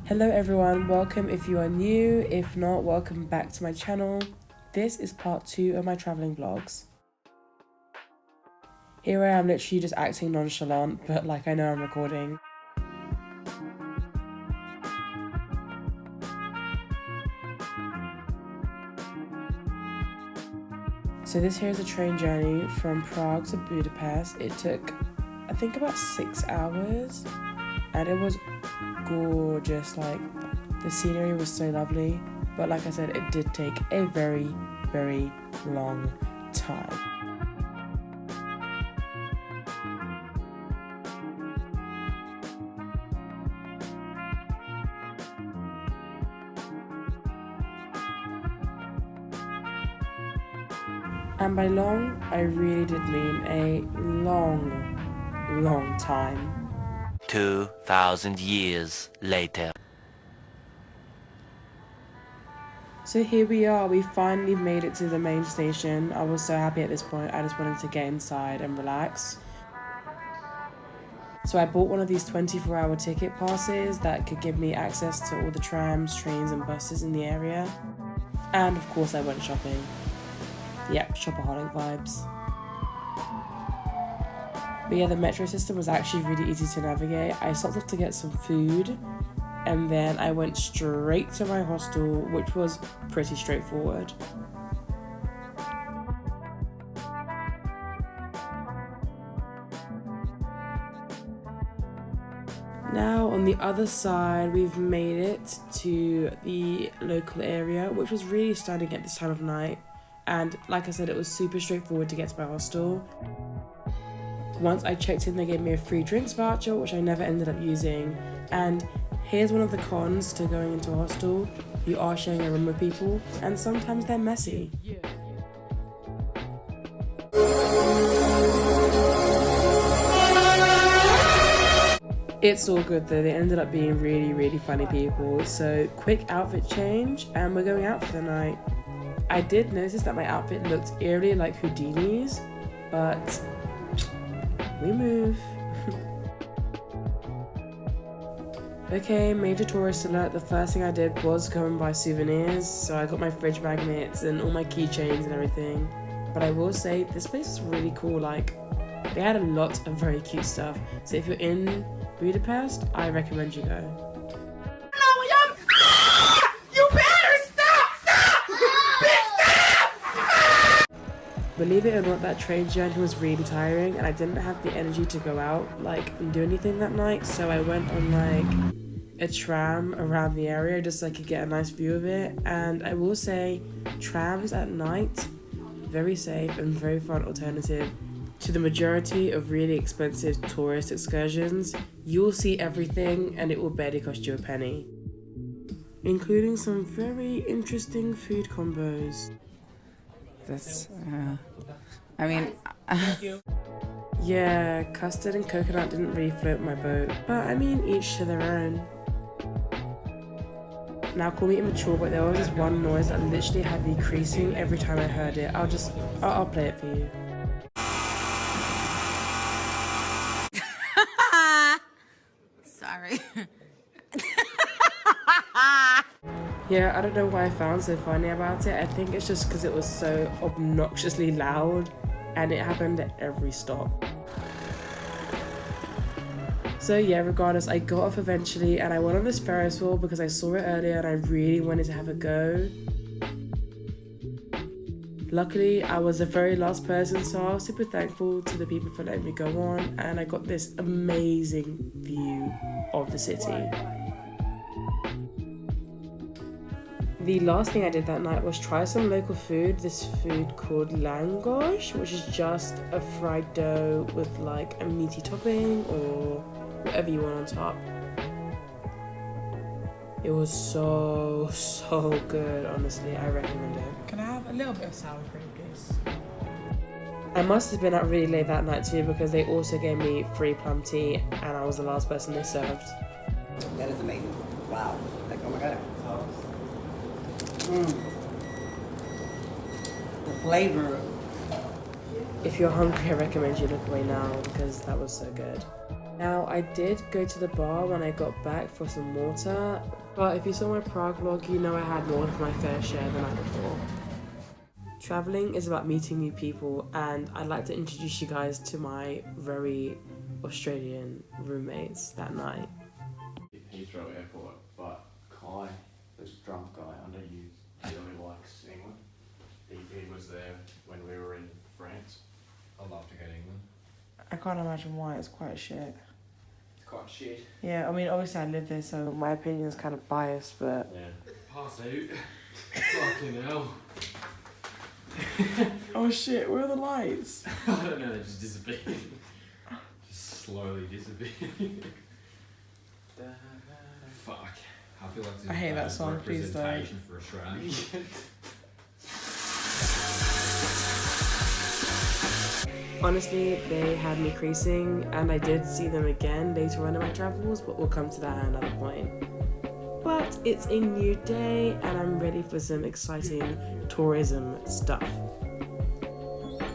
Hello everyone, welcome if you are new, if not, welcome back to my channel. This is part 2 of my travelling vlogs. Here I am literally just acting nonchalant, but like I know I'm recording. So this here is a train journey from Prague to Budapest. It took, I think, about 6 hours, and it was gorgeous. Like, the scenery was so lovely, but like I said, it did take a very, very long time. And by long, I really did mean a long time. 2,000 years later. So here we are, we finally made it to the main station. I was so happy at this point, I just wanted to get inside and relax. So I bought one of these 24-hour ticket passes that could give me access to all the trams, trains and buses in the area. And of course I went shopping. Yep, shopaholic vibes. But yeah, the metro system was actually really easy to navigate. I stopped off to get some food, and then I went straight to my hostel, which was pretty straightforward. Now on the other side, we've made it to the local area, which was really stunning at this time of night. And like I said, it was super straightforward to get to my hostel. Once I checked in, they gave me a free drinks voucher, which I never ended up using. And here's one of the cons to going into a hostel. You are sharing a room with people, and sometimes they're messy. It's all good though, they ended up being really funny people. So quick outfit change, and we're going out for the night. I did notice that my outfit looked eerily like Houdini's, but we move. Okay, major tourist alert. The first thing I did was go and buy souvenirs, so I got my fridge magnets and all my keychains and everything. But I will say, this place is really cool. Like, they had a lot of very cute stuff. So if you're in Budapest, I recommend you go. Believe it or not, that train journey was really tiring, and I didn't have the energy to go out and do anything that night, so I went on a tram around the area just so I could get a nice view of it. And I will say, trams at night, very safe and very fun alternative to the majority of really expensive tourist excursions. You'll see everything and it will barely cost you a penny, including some very interesting food combos. This, I mean, yeah, custard and coconut didn't really float my boat, but I mean, each to their own. Now call me immature, but there was this one noise that literally had me creasing every time I heard it. I'll play it for you. sorry. Yeah, I don't know why I found so funny about it. I think it's just because it was so obnoxiously loud, and it happened at every stop. So yeah, regardless, I got off eventually, and I went on this Ferris wheel because I saw it earlier and I really wanted to have a go. Luckily, I was the very last person, so I was super thankful to the people for letting me go on, and I got this amazing view of the city. The last thing I did that night was try some local food, this food called langos, which is just a fried dough with like a meaty topping or whatever you want on top. It was so good, honestly. I recommend it. Can I have a little bit of sour cream, please? I must have been out really late that night too, because they also gave me free plum tea and I was the last person they served. That is amazing. Wow. Like, oh my god. The flavor. If you're hungry, I recommend you look away now because that was so good. Now, I did go to the bar when I got back for some water, but if you saw my Prague vlog, you know I had more than my fair share the night before. Traveling is about meeting new people, and I'd like to introduce you guys to my very Australian roommates that night. Heathrow Airport, but Kai, this drunk guy, I know you really likes England. He was there when we were in France. I'd love to go to England. I can't imagine why, it's quite shit. It's quite shit. Yeah, I mean, obviously I live there, so my opinion is kind of biased, but... Yeah. Pass out. Fucking hell. Oh shit, where are the lights? I don't know, they just disappeared. Just slowly disappeared. Fuck. I feel like this I hate is that song, please don't. representation for Australia. Honestly, they had me creasing, and I did see them again later on in my travels, but we'll come to that at another point. But it's a new day, and I'm ready for some exciting tourism stuff.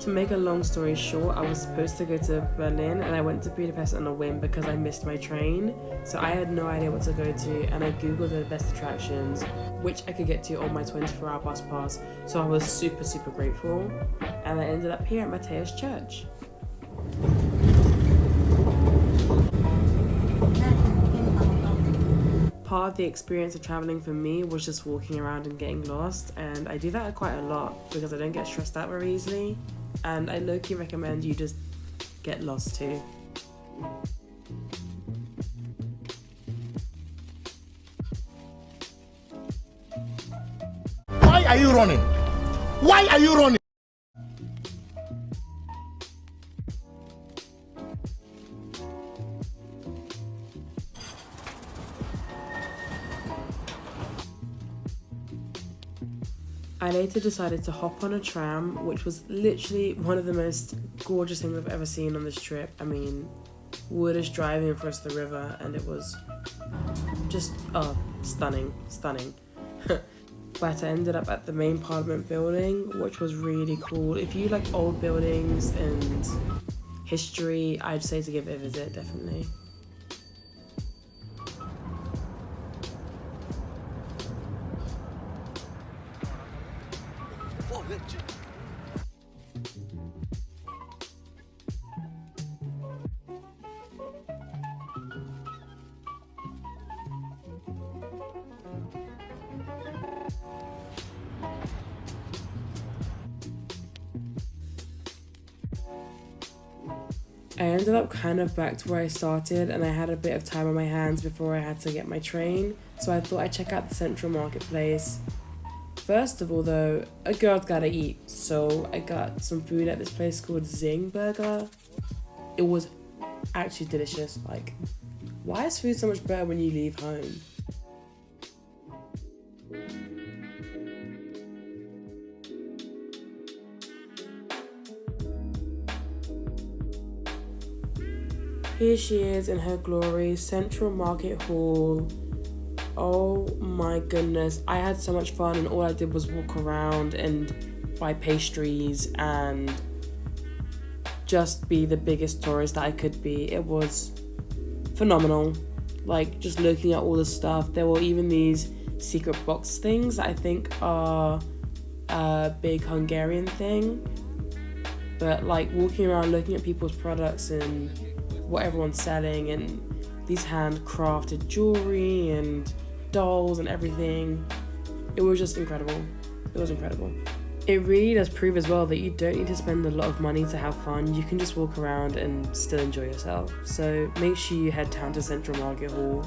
To make a long story short, I was supposed to go to Berlin, and I went to Budapest on a whim because I missed my train, so I had no idea what to go to, and I googled the best attractions, which I could get to on my 24-hour bus pass, so I was super grateful, and I ended up here at Matthäus Church. Part of the experience of traveling for me was just walking around and getting lost, and I do that quite a lot because I don't get stressed out very easily, and I low-key recommend you just get lost too. Why are you running? Why are you running? I later decided to hop on a tram, which was literally one of the most gorgeous things I've ever seen on this trip. I mean, we're just driving across the river and it was just, stunning. But I ended up at the main Parliament building, which was really cool. If you like old buildings and history, I'd say to give it a visit, definitely. I ended up kind of back to where I started, and I had a bit of time on my hands before I had to get my train, so I thought I'd check out the Central Marketplace. First of all though, a girl's gotta eat, so I got some food at this place called Zing Burger. It was actually delicious. Like, why is food so much better when you leave home? Here she is in her glory, Central Market Hall. Oh my goodness, I had so much fun, and all I did was walk around and buy pastries and just be the biggest tourist that I could be. It was phenomenal. Like, just looking at all the stuff. There were even these secret box things that I think are a big Hungarian thing. But like, walking around looking at people's products and what everyone's selling, and these handcrafted jewelry and dolls and everything, it was just incredible. It was incredible. It really does prove as well that you don't need to spend a lot of money to have fun. You can just walk around and still enjoy yourself. So make sure you head down to Central Market Hall.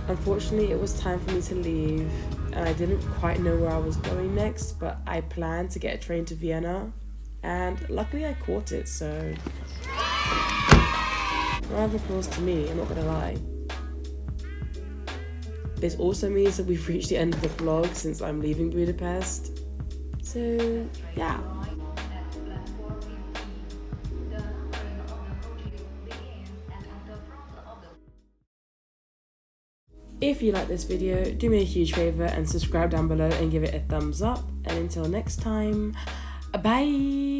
Unfortunately, it was time for me to leave, and I didn't quite know where I was going next, but I planned to get a train to Vienna, and luckily I caught it, so round of applause to me, I'm not gonna lie. This also means that we've reached the end of the vlog since I'm leaving Budapest, so yeah. If you like this video, do me a huge favour and subscribe down below and give it a thumbs up. And until next time, bye!